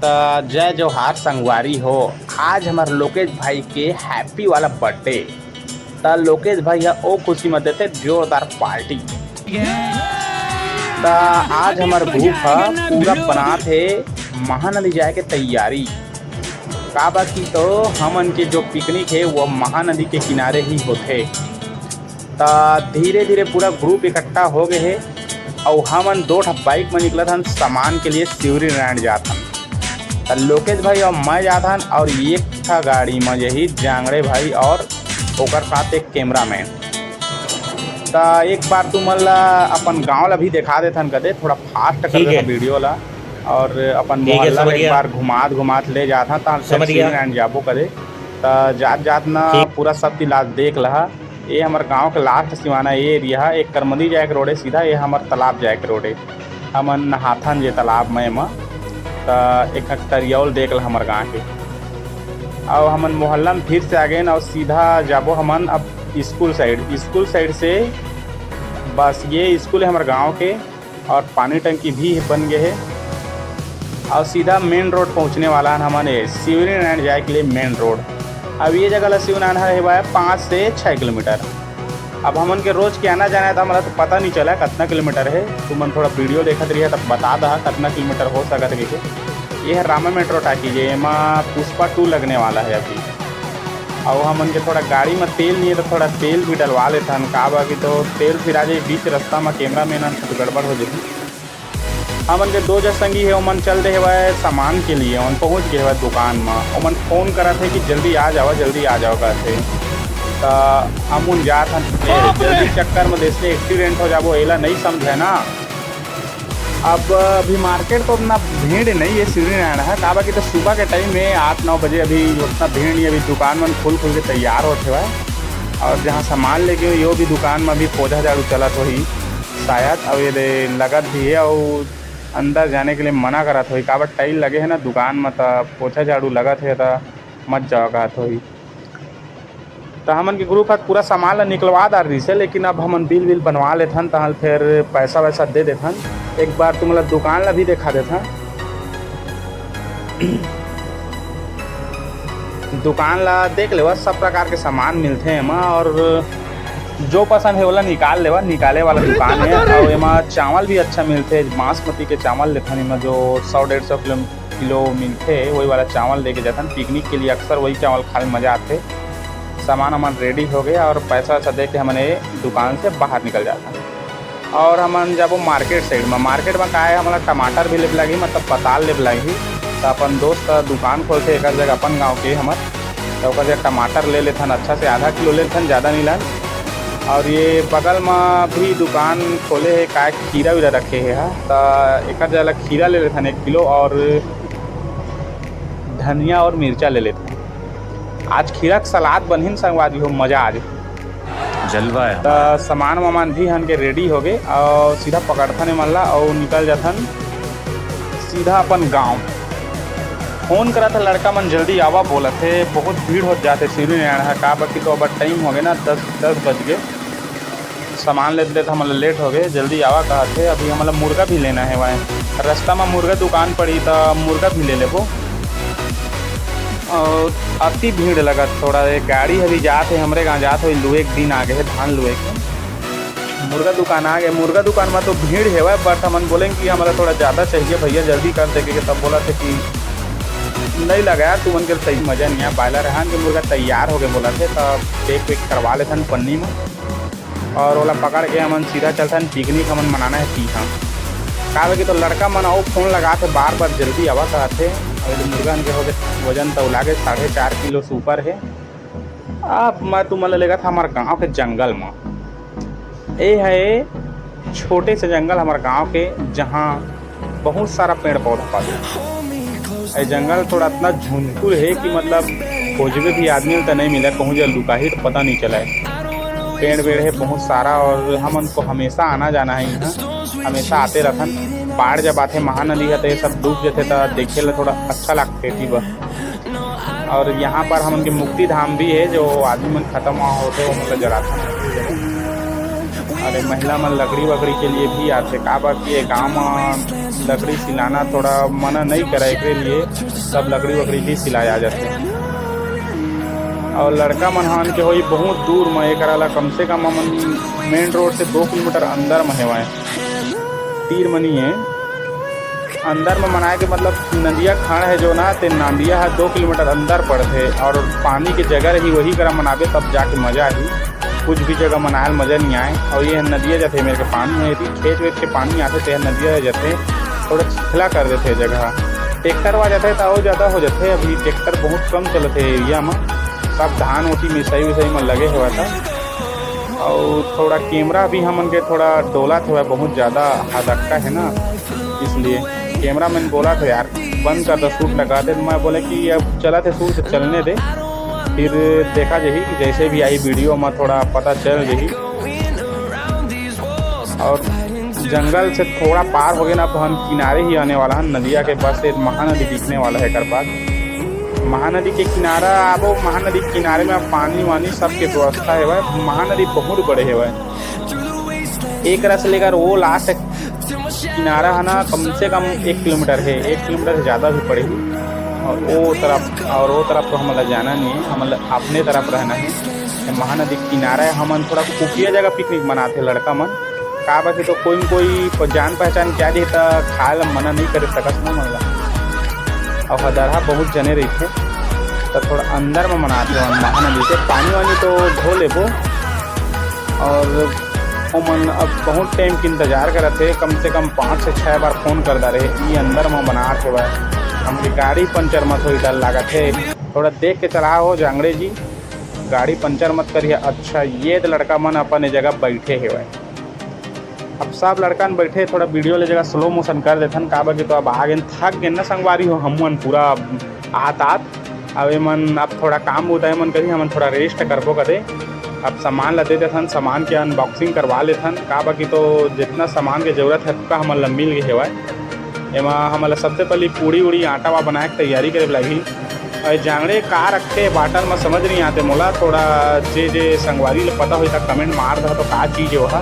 जय जोहार संगवारी हो। आज हमारे लोकेश भाई के हैप्पी वाला बर्थडे। तो लोकेश भाई ओ खुशी में देते जोरदार पार्टी। तो आज हमारे ग्रुप है पूरा बना थे महानदी जाए के तैयारी का बाकी। तो हमन के जो पिकनिक है वो महानदी के किनारे ही होते। तो धीरे धीरे पूरा ग्रुप इकट्ठा हो गए है और हमन 2 बाइक में निकला था सामान के लिए शिवरी नारायण जाता। तो लोकेश भाई और मैं जाता और एक था गाड़ी में यही जांगड़े भाई और ओकर साथ एक कैमरामैन। तो एक बार तुम अपन गाँव ला भी दिखा देथन कदे थोड़ा फास्ट कर दे वीडियो ला और अपन मोहल्ला एक बार घुमात ले जाता था शिवरी नारायण जाबो कदे। तो जात ना पूरा सब इलाज देख लहा। ये हमारे गांव के लास्ट सिवाना ये एरिया है। एक करमदी जाए के रोड है सीधा, ये हमारे तालाब जाए के रोड है। हमन नहाथन जे तालाब में तो एक तरियल देख ल हमारे गाँव के और हमन मोहल्ला में फिर से आ गए और सीधा जाबो हमन अब स्कूल साइड से। बस ये स्कूल है हमारे गांव के और पानी टंकी भी बन गए है और सीधा मेन रोड पहुंचने वाला है हमारे शिवरी नारायण जाए के लिए मेन रोड। अब ये जगह शिव नारायण है 5 से 6 किलोमीटर। अब हमन के रोज़ के आना जाना है तो मतलब तो पता नहीं चला कितना किलोमीटर है। तुमन थोड़ा वीडियो देखते रहिए तब बता दा कितना किलोमीटर हो सकता है। ये है रामा मेट्रो टाकी जे एमा पुष्पा 2 लगने वाला है अभी। और हमन के थोड़ा गाड़ी में तेल नहीं है तो थोड़ा तेल भी डलवा लेते हैं का बाकी। तो तेल फिर आ जाए बीच रास्ता में कैमरा मैन तो गड़बड़ हो जाती। हमन के 2 संगी है ओमन चल रहे हुए सामान के लिए। ओमन पहुँच गए हुए दुकान में। ओमन फ़ोन करा थे कि जल्दी आ जाओ कहते। तो हम जात जल्दी चक्कर में देश एक्सीडेंट हो जाबो एला नहीं समझे ना। अब अभी मार्केट तो उतना भीड़ नहीं है शिवरी नारायण है का बाकी। तो सुबह के टाइम में 8-9 बजे अभी उतना भीड़ नहीं। अभी दुकान में खुल के तैयार होते हुए और जहाँ सामान लेके यो भी दुकान में अभी पौधा झाड़ू चला तो ही शायद अब ये लगत भी है और अंदर जाने के लिए मना करत हो काबर टाइल लगे है ना दुकान में। तो पोछा झाड़ू लगत है तो मत जाओ कहत हो। तो हमन के ग्रुप पूरा सामान ला निकलवा दार रही से, लेकिन अब हमन बिल बनवा लेथन तो फिर पैसा वैसा दे देथन। एक बार तुम लोग दुकान ला भी दिखा देथा। दुकान ला देख लेवा सब प्रकार के सामान मिलते हैं एमा और जो पसंद है वाला निकाल लेवा। निकाले वाला दुकान है और एमा चावल भी अच्छा मिलते है। बासमती के चावल लेथन एमा जो 100-150 किलो मिलते है वही वाला चावल लेके जाथन। पिकनिक के लिए अक्सर वही चावल खाने मज़ा आते। सामान हमारा रेडी हो गया और पैसा वैसा दे के हमने दुकान से बाहर निकल जाता। और हमन जब मार्केट साइड में का है हमारा टमाटर भी ले लगी मतलब पताल ले लगी। तो अपन दोस्त दुकान खोलते एक जगह अपन गाँव के हमार तो जगह टमाटर ले लेथन अच्छा से आधा किलो लेथन ज़्यादा नहीं लन। और ये बगल में भी दुकान खोले है का खीरा वीरा रखे है तो एक जगह खीरा ले लेथन 1 किलो और धनिया और मिर्चा ले लेथन। आज खीरा का सलाद बनहिन संगवादी हो मज़ा आज जलवा है। तो सामान वामान भी हन के रेडी हो गए और सीधा पकड़थन मल्ला और निकल जाथन सीधा अपन गांव। फ़ोन करा था लड़का मन जल्दी आवा बोला थे बहुत भीड़ हो जाते शिवरी नारायण है का बाकी। तो अब टाइम हो गया ना 10 बज गए। सामान लेते तो मतलब लेट हो गए जल्दी आवा कहा थे। अभी मतलब मुर्गा भी लेना है वहाँ रास्ता में मुर्गा दुकान पड़ी तो मुर्गा भी ले लेबो। और अति भीड़ लगा थोड़ा। एक गाड़ी अभी जाते हमारे गाँव जाते हुई लुए एक दिन आ गए धान लुए के मुर्गा दुकान आ गए। मुर्गा दुकान में तो भीड़ है वह बट हमन बोलेंगे कि हमारा थोड़ा ज़्यादा चाहिए भैया जल्दी कर देंगे। तब बोला थे कि नहीं लगाया तुमन के सही मज़ा नहीं है। बायलर रहन के मुर्गा तैयार हो गए बोला थे तब पेक करवा लेथन पन्नी में और ओला पकड़ के हमन सीधा चलथन पिकनिक हमन मनाना है पीछा का लगे। तो लड़का मन आओ फ़ोन लगा थे बार जल्दी आवा कहते। और मुर्गा के हो गए वजन तो लागे 4.5 किलो से ऊपर है। अब मैं तुम लेगा था हमारे गांव के जंगल में। ये है छोटे से जंगल हमारे गांव के जहां बहुत सारा पेड़ पौधा पाते। ये जंगल थोड़ा इतना झुंझुर है कि मतलब खोजबे भी आदमी तो नहीं मिला कहूँ जब लुका ही तो पता नहीं चला है। पेड़ वेड़ है बहुत सारा और हम उनको हमेशा आना जाना है यहाँ हमेशा आते रहथन। बाढ़ जब आते महानदी है तो ये सब डूब जाते तो देखे ला थोड़ा अच्छा लगते थी बस। और यहाँ पर हम उनके मुक्ति धाम भी है जो आदमी मन खत्म वहाँ होते वो मतलब जलाते हैं। अरे महिला मन लकड़ी वकड़ी के लिए भी आते का बात ये गाँव में लकड़ी सिलाना थोड़ा मना नहीं करे एकरे लिए, सब लकड़ी वकड़ी ही सिलाया जाते। और लड़का मन हन के होई बहुत दूर में एकरा ला कम से कम हमन मेन रोड से 2 किलोमीटर अंदर में हेवाए, तीर मनी है अंदर में मनाए के मतलब नदिया खाड़ है जो ना ते नांदिया है 2 किलोमीटर अंदर पड़ते और पानी की जगह रही वही करा मनाबे तब जाके मजा आई, कुछ भी जगह मनाए मजा नहीं आए। और ये नदिया जाते मेरे के पानी में थी खेत वेत के पानी आते थे, नदिया जाते थोड़ा चिखला कर देते जगह, ट्रैक्टर वा जाते तो और ज़्यादा हो जाते। अभी ट्रैक्टर बहुत कम चलते एरिया में, सब धान ओटी मिसाई विसाई में लगे हुआ था। और थोड़ा कैमरा भी हमन के थोड़ा डोला था बहुत ज़्यादा हदक्का है ना, इसलिए कैमरा मैंने बोला था यार बंद कर दो शूट लगा दे, मैं बोले कि अब चला थे शूट तो चलने दे, फिर देखा जही जैसे भी आई वीडियो में थोड़ा पता चल जही। और जंगल से थोड़ा पार हो गए ना तो हम किनारे ही आने वाला है नदिया के, बस एक महानदी दिखने वाला है कर बाद महानदी के किनारा। अब महानदी के किनारे में पानी वानी सबके व्यवस्था है भाई, महानदी बहुत बड़े है भाई, एक रस लेकर वो लास्ट किनारा है ना कम से कम 1 किलोमीटर है, 1 किलोमीटर से ज़्यादा भी पड़ेगी। और वो तरफ तो हमें जाना नहीं है, हमें अपने तरफ रहना है। महानदी किनारा है, हम थोड़ा खुफिया जगह पिकनिक मनाते लड़का मन का बाकी तो कोई जान पहचान क्या देता खाए ला मना नहीं करे सकत ना मन ला। और हदरहा बहुत जने रही थे तो थोड़ा अंदर में मनाते हो महानदी से, पानी वानी तो धो लेबो। और मन अब बहुत टाइम की इंतज़ार कर थे, कम से कम 5 से 6 बार फ़ोन करता रहे ये अंदर में बना थे भाई, हमारी गाड़ी पंचर मत हो डर लगा थे, थोड़ा देख के चला हो जांगड़े जी गाड़ी पंचर मत करिए। अच्छा ये तो लड़का मन अपन जगह बैठे है भाई, अब सब लड़का बैठे थोड़ा वीडियो ले जगह स्लो मोशन कर देथन का बाकी तो अब आगे थक गए ना संगवारी हो हम पूरा आत अब मन अब थोड़ा काम होता है मन करी हमन थोड़ा रेस्ट करबो कदे। अब सामान ला दे देथन, सामान के अनबॉक्सिंग करवा लेथन का बाकी तो जितना सामान के जरूरत है उसका हमन ला मिल गए है। एमा हमला सबसे पहले पूड़ी उड़ी आटा वा बनाए के तैयारी करे लगी। और जांगड़े का रखे बाटल में समझ नहीं आते मोला, थोड़ा जे संगवारी ले पता हो कमेंट मार दो तो का चीज़ वह।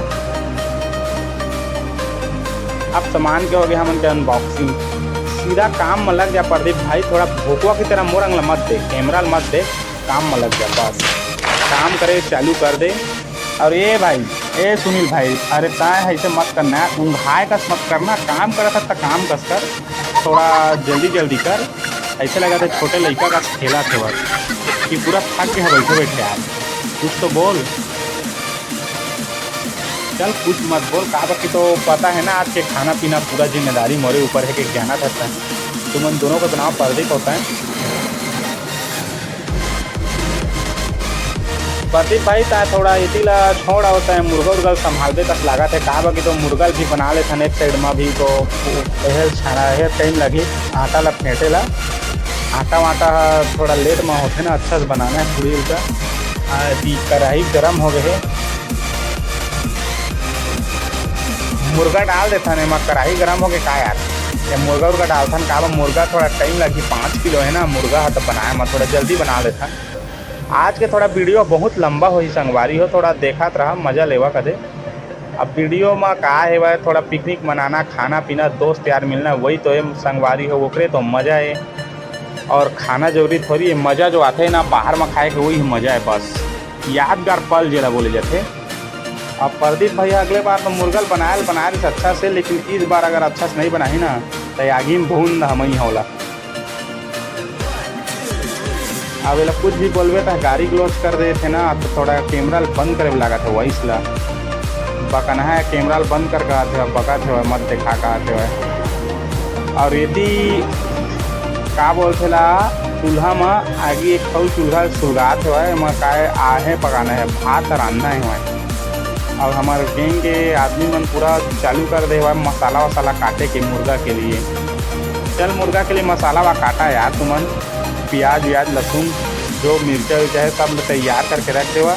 अब सामान के हो गया हमन के अनबॉक्सिंग, सीधा काम में लग गया प्रदीप भाई, थोड़ा भोकुआ की तरह मोरंग मत दे, कैमरा मत दे, काम में लग गया बस काम करे चालू कर दे। और ये भाई ए सुनील भाई अरे ताए ऐसे मत करना, ऊँघाए कस मत करना, काम कर सकता काम कस कर, थोड़ा जल्दी जल्दी कर। ऐसे लगा था छोटे लड़का का खेला थे बस कि पूरा थक गया बैठे बैठे यार, कुछ तो बोल। चल कुछ मत बोल का बाकी तो पता है ना आज के खाना पीना पूरा जिम्मेदारी मोरे ऊपर है कि जाना रहता है, तुम उन दोनों का तो नाम प्रदीप होता है। प्रदीप भाई ता थोड़ा इसी ला छोड़ा होता है, मुर्गा उर्गल संभालते तक लगा थे का बाकी तो मुर्गल भी बना लेते एक साइड में भी तो छाना टाइम लगी आटा ला फेंटे ला, आटा वाटा थोड़ा लेट में होते ना अच्छा से बनाना है पूरी का। अभी कढ़ाई गर्म हो गए, मुर्गा डाल देता है, कढ़ाई गर्म हो गए का यार ये मुर्गा उर्गा डालता का मुर्गा थोड़ा टाइम लगी, 5 किलो है ना मुर्गा है तो बनाया मैं थोड़ा जल्दी बना देता। आज के थोड़ा वीडियो बहुत लंबा हो संगवारी हो, थोड़ा देखत रहा मज़ा लेवा कदे। अब वीडियो में का है वह थोड़ा पिकनिक मनाना खाना पीना दोस्त यार मिलना वही तो है संगवारी हो, ओकरे तो मज़ा है। और खाना जरूरी थोड़ी है, मज़ा जो आता है ना बाहर में खाए के वही मज़ा है, बस यादगार पल जरा बोले जाते। अब प्रदीप भैया अगले बार तो मुर्गल बनाए अच्छा से, लेकिन इस बार अगर अच्छा से नहीं बनाई ना तो आगे में भून हम ही होला। अब ये कुछ भी बोलबे तो गाड़ी क्लोज कर दे थे ना, तो थोड़ा कैमरा बंद करे लगा था वही इसला बकना है, कैमरा बंद कर थे बका थे मत देखा का थे। और यदि का बोलते ला चूल्हा में आगे एक खौ चूल्हा सुलगात है का आहे पकाना है, भात रांधना है वहाँ। और हमारे गैंग के आदमी मन पूरा चालू कर दे हुआ मसाला वसाला काटे के मुर्गा के लिए। चल मुर्गा के लिए मसाला वा काटा यार तुमन, प्याज व्याज लहसुन जो मिर्चा विर्चा है सब तैयार करके रख देवा।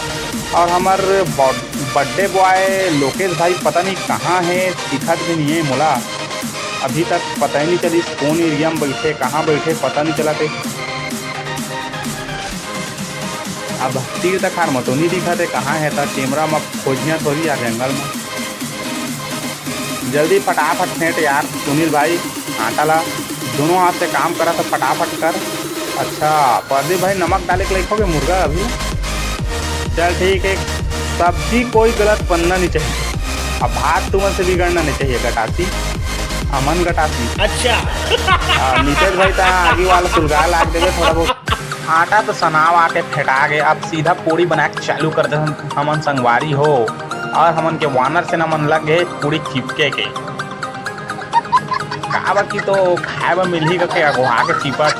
और हमार बर्थडे बॉय लोकेश भाई पता नहीं कहाँ है, दिखत भी नहीं है मोला, अभी तक पता ही नहीं चली कौन एरिया में बैठे कहाँ बैठे पता नहीं चला थे। अब तीर तक खार मतो नहीं दिखा थे कहाँ है था, कैमरा में खोजियाँ थोड़ी आ जंगल में। जल्दी फटाफट फेंट यार सुनील भाई, आटा ला, दोनों हाथ से काम करा तो फटाफट कर। अच्छा प्रदीप भाई नमक डाले के लिखोगे मुर्गा अभी, चल ठीक है। सब्जी कोई गलत बनना नहीं चाहिए, अब भात तुमन से बिगड़ना नहीं चाहिए गटासी, अमन गटासी। अच्छा नीतीश भाई तो आगे वाला सुलगा लाग देवे थोड़ा बहुत। आटा तो सनाव आके फेटा गए, अब सीधा पूड़ी बना के चालू कर दे हमन संगवारी हो, और हमन के वानर से न मन लग गए पूरी चिपके के काबा की तो खाए में मिली के अगुहा के चिपट।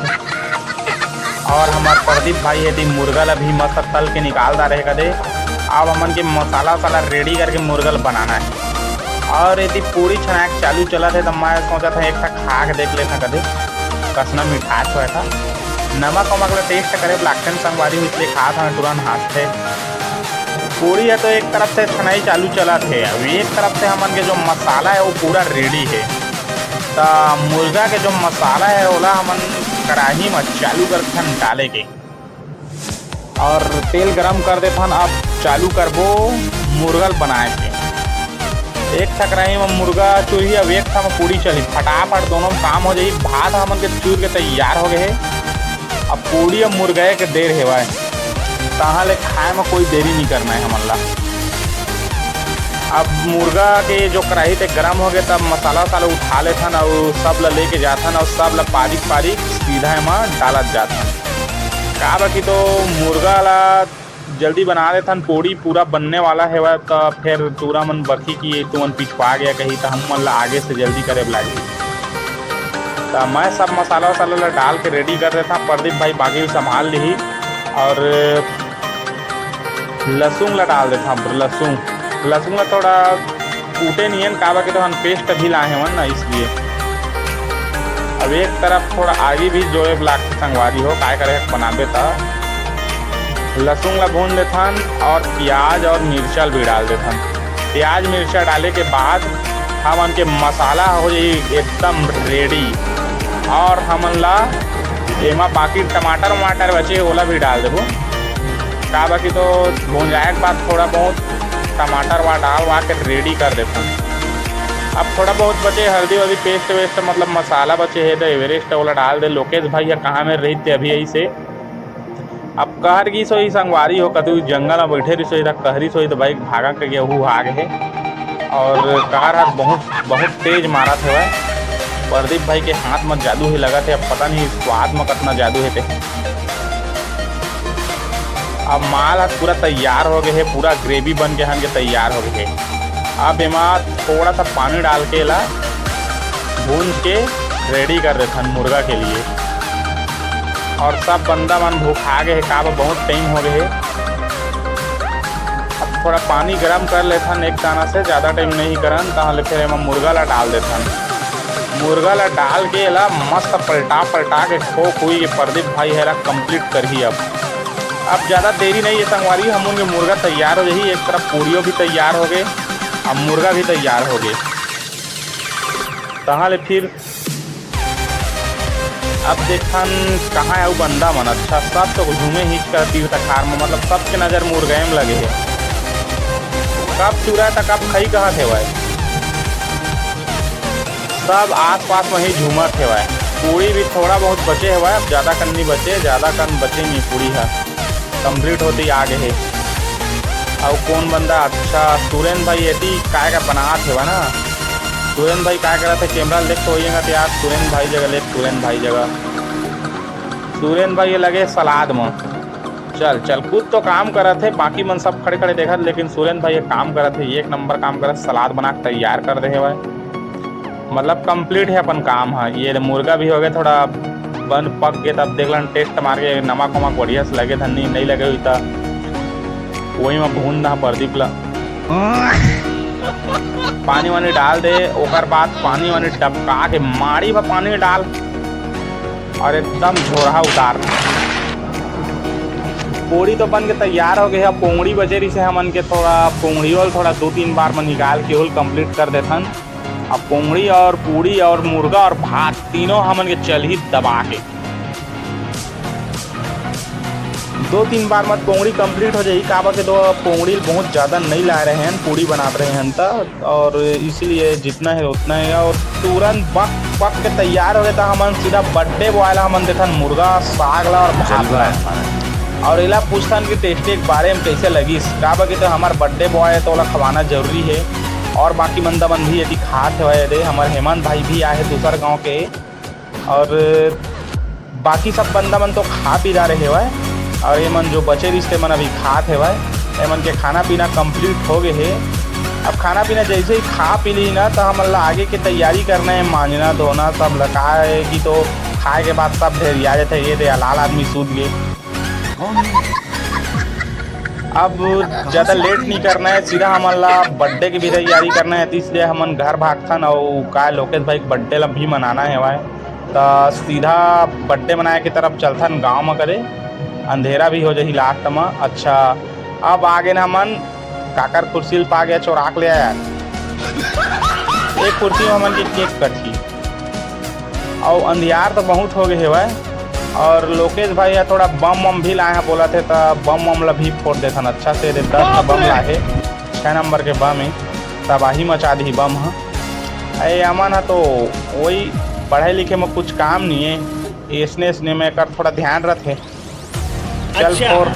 और हमार प्रदीप भाई यदि मुर्गा ला भी मस्त तल के निकाल दा रहे कदे। अब हमन के मसाला वसाला रेडी करके मुर्गल बनाना है। और यदि पूरी छना के चालू चला थे तो मैं सोचा था एक खा के देख लेता कदे कसना मिठास हुआ था, नमक वमक ला टेस्ट करे ब्लैकन संगवारी हुई इसलिए खा था तुरंत हाथ थे। पूरी है तो एक तरफ से छनाई चालू चला थे, अब एक तरफ से हमन के जो मसाला है वो पूरा रेडी है। तो मुर्गा के जो मसाला है ओला हमन कढ़ाई में चालू कर डाले के, और तेल गरम कर देते हैं। अब चालू करबो मुर्गल बनाए के, एक था कढ़ाई में मुर्गा चूरी, अब एक था में पूड़ी चली, फटाफट दोनों में काम हो जाए। भात हमन के चूर के तैयार हो गए है, अब पूड़ी और मुर्गा के देर हेवा है, तहाँ ले खाए में कोई देरी नहीं करना है हमन ला। अब मुर्गा के जो कढ़ाई ते गरम हो गए तब मसाला वसाला उठा लेथन और सब ला लेके जाथन, और सब ला पारिक पारिक सीधा में डालत जाथन। का बाकी तो मुर्गा ला जल्दी बना देथन, पूड़ी पूरा बनने वाला है तो फिर पूरा मन बखी की तुमन पिछवा गया कहीं तो हम मन ला आगे से जल्दी करे लागी। तो मैं सब मसाला वसाला ला डाल के रेडी कर देता, प्रदीप भाई बाकी संभाल ली। और लहसुन ला डाल देता, लहसुन ला थोड़ा कूटे नहीं है काबा के तो हम पेस्ट भी लाए हैं ना इसलिए। अब एक तरफ थोड़ा आगे भी जो है ब्लैक संगवारी हो काय करे बना देता, लहसुन ला भून देथन और प्याज और मिर्चा भी डाल देथन। प्याज मिर्चा डाले के बाद हमन के मसाला हो जाए एकदम रेडी, और हमन ला एमा बाकी टमाटर वमाटर बचे ओला भी डाल देबो। का बाकी तो भून जाए के बाद थोड़ा बहुत टमाटर वा डाल वा के रेडी कर देते हैं। अब थोड़ा बहुत बचे हल्दी वल्दी पेस्ट वेस्ट मतलब मसाला बचे है तो एवरेस्ट वाला डाल दे। लोकेश भाई या कहाँ में रही थे अभी यही से, अब कहर की सोई संगवारी हो कतु जंगल में बैठे रही सोई कहरी सोई तो भाई भागा के गेहूँ आगे है, और कहर हाथ बहुत तेज मारा था। प्रदीप भाई के हाथ में जादू ही लगा थे, अब पता नहीं स्वाद में कितना जादू है थे। अब माल हाथ पूरा तैयार हो गए है, पूरा ग्रेवी बन के हम के तैयार हो गए है। अब एमा थोड़ा सा पानी डाल के ला भून के रेडी कर देते हैं मुर्गा के लिए। और सब बंदा मन भूखा गए है, का बहुत टाइम हो गए है। अब थोड़ा पानी गरम कर लेते हैं एक दाना से, ज़्यादा टाइम नहीं करन तो फिर एमा मुर्गा ला डाल देते हैं। मुर्गा ला डाल के ला मस्त पलटा के ठोक हुई के प्रदीप भाई है कंप्लीट कर ही। अब ज़्यादा देरी नहीं है संगवारी, हम उनके मुर्गा तैयार हो गई। एक तरफ पूड़ियों भी तैयार हो गए, अब मुर्गा भी तैयार हो गए। तहाँ ले फिर अब देखन कहाँ है वो बंदा मन। अच्छा सब तो घूमे ही कर तीर तखार में, मतलब सबके नज़र मुर्गे में लगे है। कब चुरा था कब खाई कहाँ थे वह, सब आस पास वहीं झूमर थे वह। पूड़ी भी थोड़ा बहुत बचे है वह, अब ज़्यादा कन नहीं बचे, ज़्यादा कन बचे नहीं, पूड़ी है कंप्लीट होती आगे है। और कौन बंदा, अच्छा सुरेंद्र भाई यदि काय का बना थे वह ना। सुरेंद्र भाई क्या कर रहा था, कैमरा लेक तो होइएगा तो यार सुरेंद्र भाई जगह लेक, सुरेंद्र भाई ये लगे सलाद में। चल खुद तो काम कर रहे थे, बाकी मन सब खड़े खड़े देखा, लेकिन सुरेंद्र भाई ये काम कर रहे थे, एक नंबर काम कर रहे, सलाद बना के तैयार कर रहे हैं। मतलब कंप्लीट है अपन काम है। ये मुर्गा भी हो गया थोड़ा बन पक गया, तब देख लन टेस्ट मार के नमक वमक बढ़िया से लगे था, नहीं लगे हुई था वही में भून रहा प्रदीप ला। पानी वानी डाल दे, ओकर बाद पानी वानी टपका के माड़ी में पानी डाल और एकदम झोरा उतार। पूड़ी तो बन के तैयार हो गए है। पोंगड़ी बचे रही से हमन के थोड़ा पोंगड़ी और थोड़ा 2-3 बार में निकाल के होल कंप्लीट कर देथन। अब पोंगड़ी और पूड़ी और मुर्गा और भात तीनों हमन के चल ही दबा के 2-3 बार मत पोंगड़ी कंप्लीट हो जाई। काबा के तो पोंगड़ी बहुत ज़्यादा नहीं ला रहे हैं, पूड़ी बना रहे हैं तो, और इसीलिए जितना है उतना है। और तुरंत पक के तैयार हो गए तो हमन सीधा बर्थडे बॉय हमन देखन मुर्गा साग ला और भात ला और इला पूछतन कि टेस्टी के बारे में कैसे लगी। काबा के तो हमार बर्थडे बॉय है तो ओला खवाना जरूरी है। और बाकी बंदा मन भी यदि खाते हुए हमारे हेमंत भाई भी आए हैं दूसर गाँव के, और बाकी सब बंदा मन तो खा पी रहे हुआ है। और ये मन जो बचे रिश्ते मन अभी खाते हुआ है, ये मन के खाना पीना कंप्लीट हो गए है। अब खाना पीना जैसे ही खा पी ली ना तो हम आगे की तैयारी करना है, मांजना धोना सब लगा है कि तो खाए के बाद सब ढेर आ जाते ये दे लाल आदमी सूद गए। अब ज़्यादा लेट नहीं करना है, सीधा हमला बर्थडे की भी तैयारी करना है। तो इसलिए हमन घर भागथन और का लोकेश भाई बर्थडे ला भी मनाना है वाए, तो सीधा बर्थडे मनाए की तरफ चलथन गाँव में करे। अंधेरा भी हो जाही लास्ट में। अच्छा अब आगे ना हमन काकर कुर्सी पा गया चौराक ले आया। एक कुर्सी में हमन की केक कटी और अंधियार तो बहुत हो गए है भाई। और लोकेश भाई है थोड़ा बम वम भी लाए हैं बोला थे, तो बम वम ला भी फोड़ देथन अच्छा से। 10 बम लाए 6 नंबर के बम है, तबाही मचा दी बम है। अरे अमन है तो वही पढ़े लिखे में कुछ काम नहीं है, इसने में कर थोड़ा ध्यान रखे। चल फोर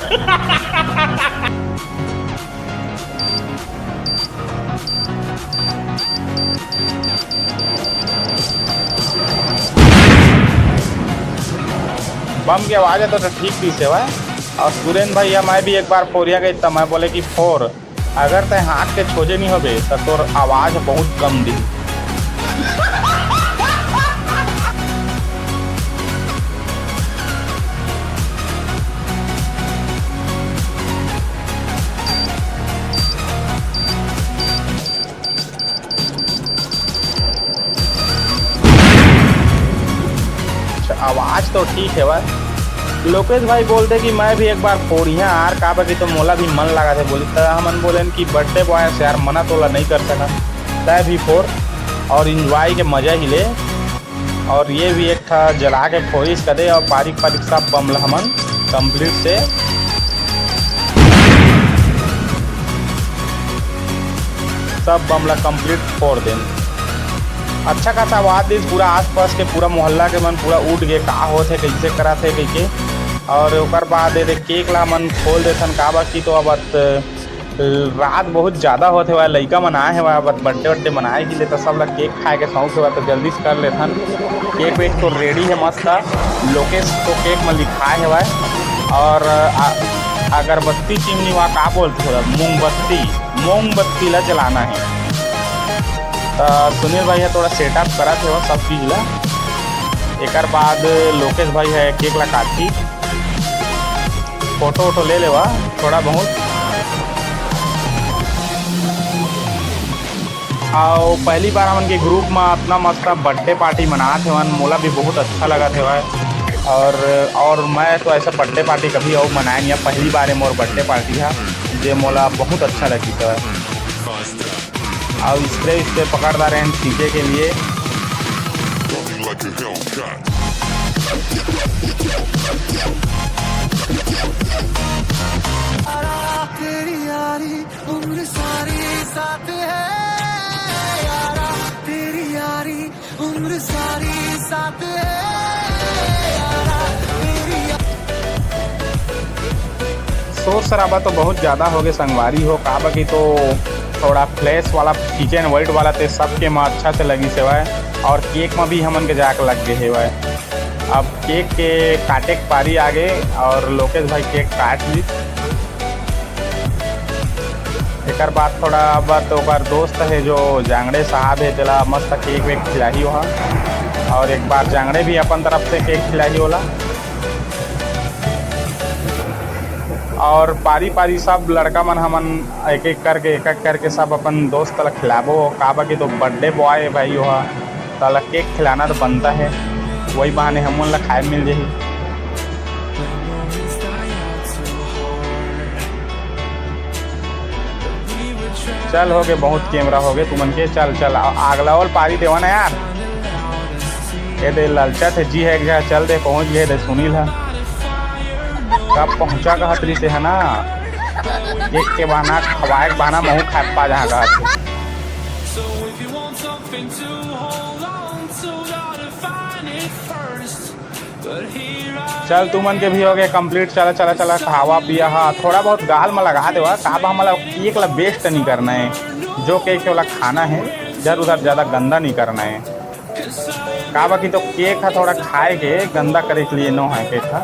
बम की आवाज़ है तो ठीक थी सेवा। और सुरेंद्र भैया मैं भी एक बार फोरिया गई तब मैं बोले कि फोर अगर ते हाथ के छोजे नहीं होबे तो तोर आवाज़ बहुत कम दी। आवाज़ तो ठीक है भाई। लोकेश भाई बोलते कि मैं भी एक बार फोड़िया यार का बाकी तो मोला भी मन लगा थे बोली, तो हमन बोले कि बर्थडे बॉय से यार मना तोला नहीं कर सका, तय भी फोड़ और इंजॉय के मज़ा ही ले। और ये भी एक था जला के फोरिश कर दे और बारीक सब बम हमन कंप्लीट से सब बम ला कंप्लीट फोड़ दें। अच्छा खासा आवाज़ दी पूरा आसपास के पूरा मोहल्ला के मन पूरा उठ गए का होते कैसे करा थे कैसे। और ओकर बाद केक ला मन खोल देथन का बाकी तो अब रात बहुत ज़्यादा होते हुआ लड़का मनाए है अब बर्थडे मनाए के लिए तो सब लोग केक खाए के शौक हुआ तो जल्दी से कर लेथन। केक वेक तो रेडी है मस्त, लोकेश तो केक में लिखाए है। और अगरबत्ती चिमनी वहाँ का बोलते थोड़ा मोमबत्ती ला जलाना है। तो सुनील भाई है थोड़ा सेटअप करा थे वह सब चीज़ ला। एक बाद लोकेश भाई है केक ला काटी फोटो वोटो ले लेवा थोड़ा बहुत। और पहली बार हमन के ग्रुप में अपना मस्त बर्थडे पार्टी मनाते थे वन, मोला भी बहुत अच्छा लगा थे वह। और मैं तो ऐसा बर्थडे पार्टी कभी और मनाया नहीं, पहली बार मोर बर्थडे पार्टी था जो मोला बहुत अच्छा लगी था। और इससे पकड़ता रहे हैं सीखे के लिए। तेरी यारी उम्र सारी साथ है यारा, तेरी यारी उम्र सारी साथ है यारा, शोर शराबा तो बहुत ज़्यादा हो गए संगवारी हो का बाकी तो थोड़ा फ्लैश वाला किचन वाइट वाला तो सबके में अच्छा से लगी सेवाए। और केक में भी हमन के जाके लग गए है वह। अब केक के काटे के पारी आ गए और लोकेश भाई केक काट ली। एक बाद थोड़ा बात ओकर दोस्त है जो जांगड़े साहब है तेला मस्त केक वेक खिलाई वहाँ। और एक बार जांगड़े भी अपन तरफ से केक खिलाई होला। और पारी सब लड़का मन हमन एक एक करके सब अपन दोस्त तला खिलाबो का बाकी तो बर्थडे बॉय भाई वह तला केक खिलाना तो बनता है, वही बहाने हम ला खाए मिल जाही। चल हो गए बहुत कैमरा हो गए तुमन के। चल आगला वाल पारी देवा ना यार, ये दे ललचा थे जी है एक जगह चल दे पहुँच गए दे सुनील है। कब पहुँचा कहतरी से है ना, एक के बहाना खवाए के बहाना महू खा पा जहाँ कहते। चल तुमन के भी हो गए कंप्लीट। चला चला चला खावा पिया हा, थोड़ा बहुत गाल में लगा देवा का हमारा केक ला वेस्ट नहीं करना है। जो केक वाला खाना है इधर उधर ज़्यादा गंदा नहीं करना है। का बाकी तो केक है थोड़ा खाए के गंदा करे के लिए नो है केक है।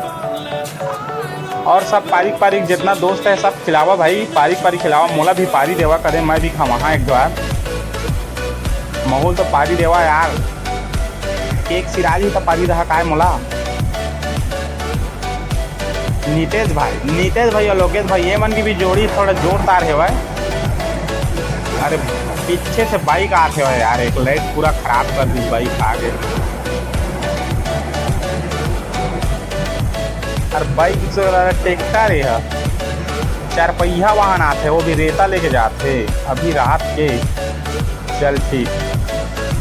और सब पारिक पारिक जितना दोस्त है सब खिलावा भाई, पारिक पारिक खिलावा। मोला भी पारी देवा करे, मैं भी खावा हाँ एक बार। माहौल तो पारी देवा यार, केक सिराली तो पारी रहा का मोला। नीतेश भाई और लोकेश भाई ये मन की भी जोड़ी थोड़ा जोरदार है भाई। अरे पीछे से बाइक आते हो यार, एक लाइट पूरा खराब कर दी बाइक आगे। और बाइक से ट्रैक्टर है, 4 पहिया वाहन आते, वो भी रेता लेके जाते अभी रात के। चल ठीक,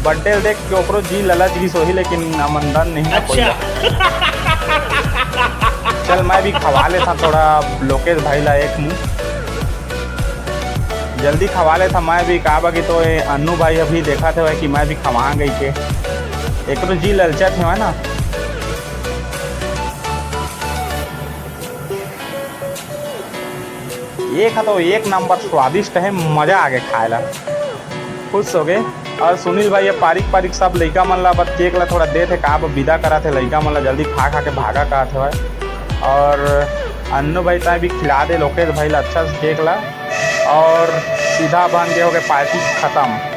बर्थडे देख के ओकरो जी ललच भी सोही, लेकिन आमंत्रण नहीं अच्छा। चल मैं भी खवा लेता थोड़ा लोकेश भाई ला एक मुँह, जल्दी खवा लेता मैं भी। का बाकी तो अन्नू भाई अभी देखा थे कि मैं भी खवा गई के, एक तो जी ललचा थे ना। एक है तो एक नंबर स्वादिष्ट है, मज़ा आ गया खाए ला, खुश हो गए। और सुनील भाई ये पारिक सब लड़का मन ला बस केक ला थोड़ा दे थे, का विदा करा थे लड़का मन ला, जल्दी खा के भागा का थे भाई। और अन्नू भाई ताई भी खिला दे लोकेश भाई ला अच्छा से केक ला, और सीधा बन गए हो गए पार्टी ख़त्म।